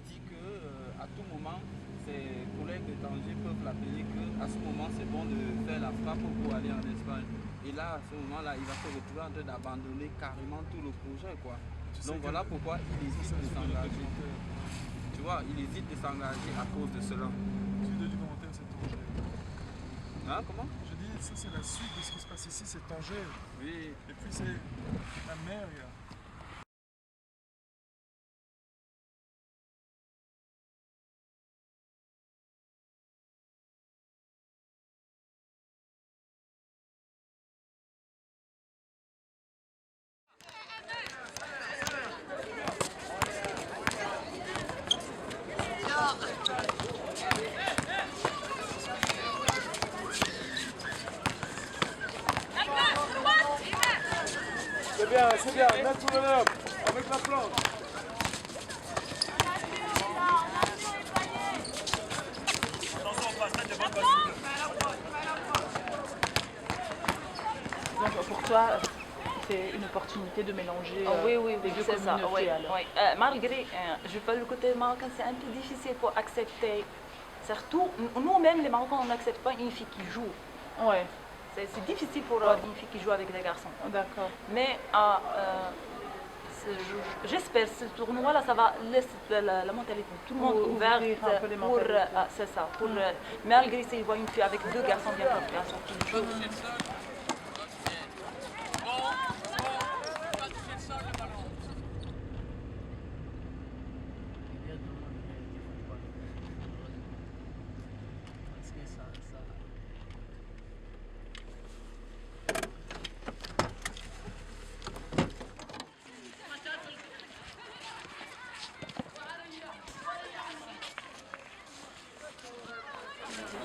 dit que à tout moment, ses collègues étrangers peuvent l'appeler qu'à ce moment, c'est bon de faire la frappe pour aller en Espagne. Et là, à ce moment-là, il va se retrouver en train d'abandonner carrément tout le projet, quoi. Donc voilà pourquoi il hésite de s'engager. Tu vois, il hésite de s'engager à cause de cela. Suite du commentaire, c'est Tanger. Hein, comment? Je dis, ça c'est la suite de ce qui se passe ici, c'est Tanger. Oui. Et puis c'est la mer, il y a... C'est bien, mets tout le l'homme, avec la planche. Donc pour toi, c'est une opportunité de mélanger oui, oui, les deux c'est ça. communautés Oui, alors. oui. Malgré, je vois le côté marocain, c'est un peu difficile pour accepter. Surtout, nous-mêmes, les Marocains, on n'accepte pas une fille qui joue. Ouais, C'est difficile pour une fille qui joue avec des garçons. d'accord. Mais j'espère que ce tournoi-là, ça va laisser la mentalité de tout le monde ouverte un peu les pour, mentalités. c'est ça, pour, malgré s'il voit une fille avec deux garçons bien forts qui jouent.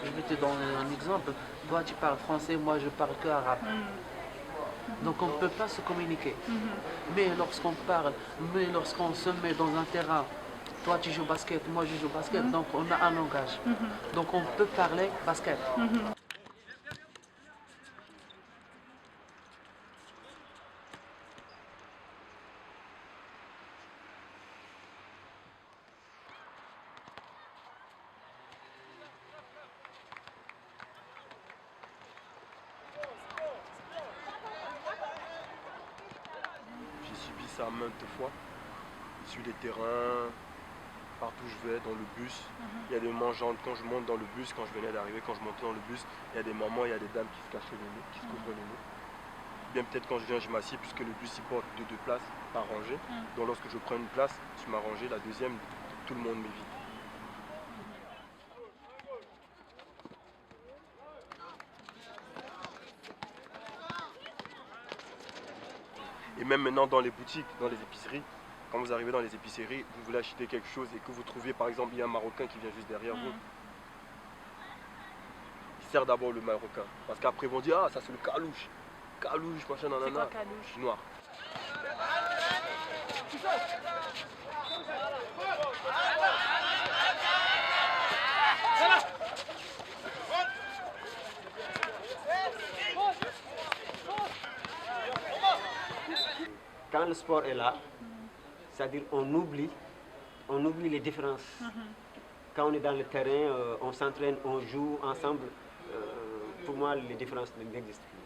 Je vais te donner un exemple. Toi, tu parles français, moi, je parle que arabe. Donc, on ne peut pas se communiquer. Mais lorsqu'on parle, mais lorsqu'on se met dans un terrain, toi, tu joues basket, moi, je joue basket, donc on a un langage. Donc, on peut parler basket. J'ai subi ça maintes fois, sur les terrains, partout où je vais, dans le bus. Il y a des moments, genre, quand je monte dans le bus, quand je venais d'arriver, quand je montais dans le bus, il y a des mamans, il y a des dames qui se cachent le nez, qui se couvrent le nez. Bien peut-être quand je viens, je m'assieds, puisque le bus il porte de deux places par rangée. Donc lorsque je prends une place, sur ma rangée, la deuxième, tout le monde m'évite. Et même maintenant dans les boutiques, dans les épiceries, quand vous arrivez dans les épiceries, vous voulez acheter quelque chose et que vous trouvez par exemple il y a un Marocain qui vient juste derrière vous, il sert d'abord le Marocain. Parce qu'après ils vont dire ah ça c'est le calouche. Calouche, machin, C'est nanana. quoi calouche? Noir. Quand le sport est là, c'est-à-dire on oublie les différences. Quand on est dans le terrain, on s'entraîne, on joue ensemble. Pour moi, les différences n'existent plus.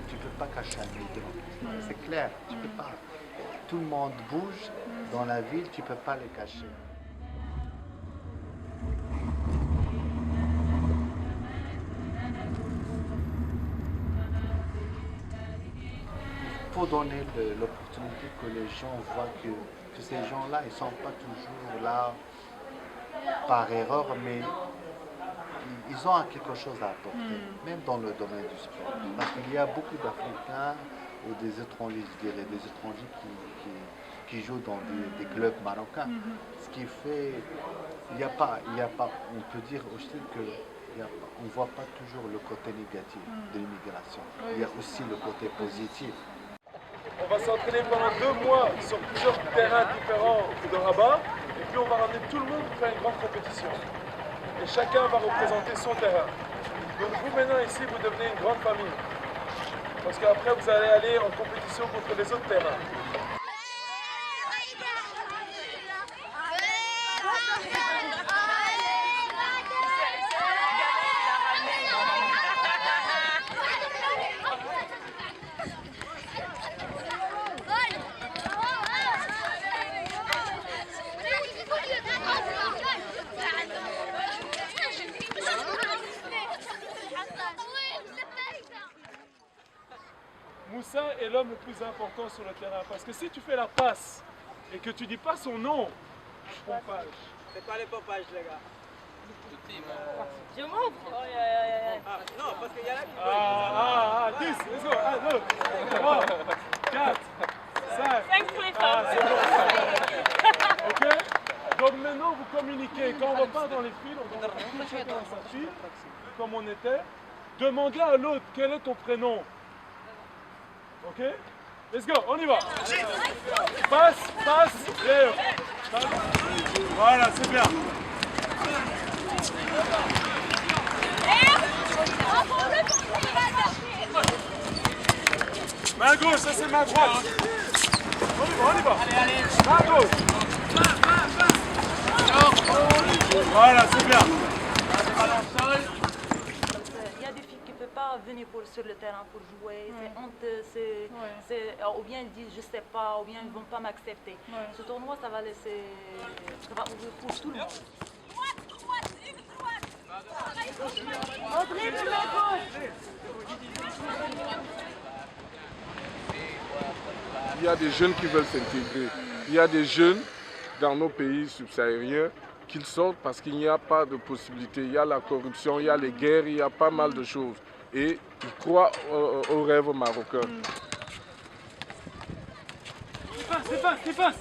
Tu ne peux pas cacher un migrant. C'est clair, tu peux pas. Tout le monde bouge dans la ville, tu ne peux pas les cacher. Il faut donner l'opportunité que les gens voient que ces gens-là, ils ne sont pas toujours là par erreur, mais ils ont quelque chose à apporter, même dans le domaine du sport. Parce qu'il y a beaucoup d'Africains ou des étrangers, je dirais, des étrangers qui jouent dans des clubs marocains. Ce qui fait, il y a pas, on peut dire aussi que on ne voit pas toujours le côté négatif de l'immigration. Il y a aussi le côté positif. On va s'entraîner pendant 2 mois sur plusieurs terrains différents de Rabat. Et puis on va ramener tout le monde pour faire une grande compétition. Et chacun va représenter son terrain. Donc vous maintenant ici, vous devenez une grande famille. Parce qu'après vous allez aller en compétition contre les autres terrains. Moussa est l'homme le plus important sur le terrain parce que si tu fais la passe et que tu dis pas son nom, pompage. C'est pas les pompages, les gars. Je montre. Non, parce qu'il y a là qui 10, let's go. 1, 2, 3, 4, 5. 5 pour les femmes. C'est bon. Ok? Donc maintenant vous communiquez. Quand on repart dans les files, on va chacun dans sa file, comme on était. Demandez à l'autre quel est ton prénom. Ok? Let's go, on y va. Passe, Léo. Voilà, c'est bien. Main gauche, ça c'est main droite. On y va. Main gauche. Voilà, c'est bien. Il y a des filles qui ne peuvent pas venir sur le terrain pour jouer, c'est honteux, ou bien ils disent je sais pas, ou bien ils ne vont pas m'accepter. Ce tournoi, ça va ouvrir pour tout le monde. Il y a des jeunes qui veulent s'intégrer. Il y a des jeunes dans nos pays subsahariens qui sortent parce qu'il n'y a pas de possibilité. Il y a la corruption, il y a les guerres, il y a pas mal de choses. Et ils croient au rêve marocain. Qui passe.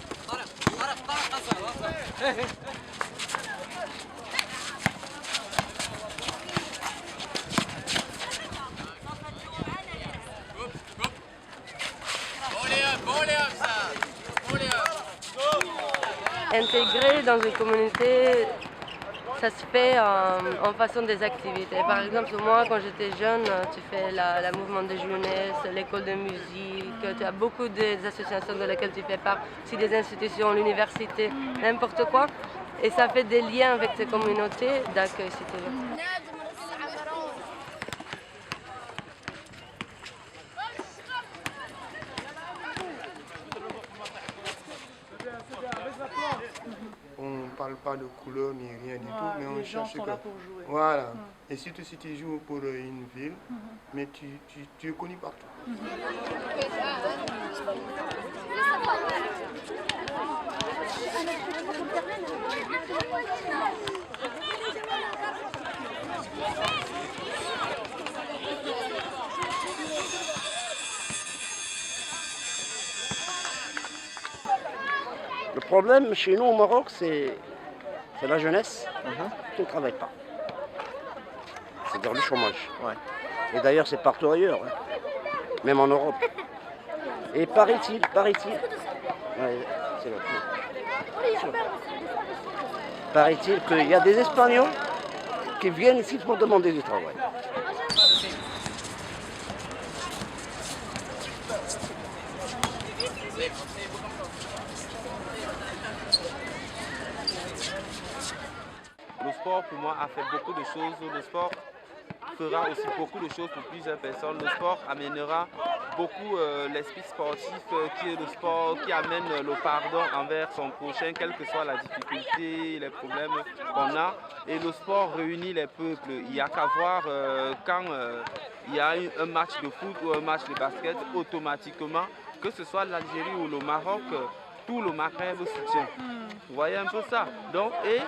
Intégrer dans une communauté, ça se fait en façon des activités. Par exemple, moi, quand j'étais jeune, tu fais la mouvement de jeunesse, l'école de musique, tu as beaucoup d'associations dans lesquelles tu fais part, aussi des institutions, l'université, n'importe quoi. Et ça fait des liens avec ces communautés d'accueil, si tu veux. On ne parle pas de couleur ni rien du tout, mais on cherche que... là pour jouer. Voilà. Et surtout si tu joues pour une ville, mais tu es connu partout. Le problème chez nous au Maroc, c'est la jeunesse qui ne travaille pas. C'est-à-dire le chômage. Et d'ailleurs, c'est partout ailleurs, même en Europe. Et paraît-il, paraît-il qu'il y a des Espagnols qui viennent ici pour demander du travail. Le sport, pour moi, a fait beaucoup de choses. Le sport fera aussi beaucoup de choses pour plusieurs personnes. Le sport amènera beaucoup l'esprit sportif qui est le sport qui amène le pardon envers son prochain, quelle que soit la difficulté, les problèmes qu'on a. Et le sport réunit les peuples. Il n'y a qu'à voir quand il y a un match de foot ou un match de basket, automatiquement, que ce soit l'Algérie ou le Maroc, tout le Maghreb soutient. Vous voyez un peu ça. Donc, et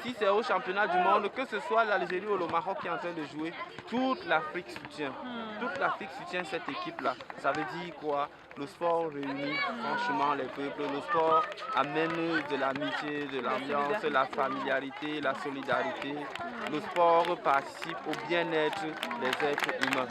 si c'est au championnat du monde, que ce soit l'Algérie ou le Maroc qui est en train de jouer, toute l'Afrique soutient. Toute l'Afrique soutient cette équipe-là. Ça veut dire quoi? Le sport réunit franchement les peuples. Le sport amène de l'amitié, de l'ambiance, la familiarité, la solidarité. Le sport participe au bien-être des êtres humains.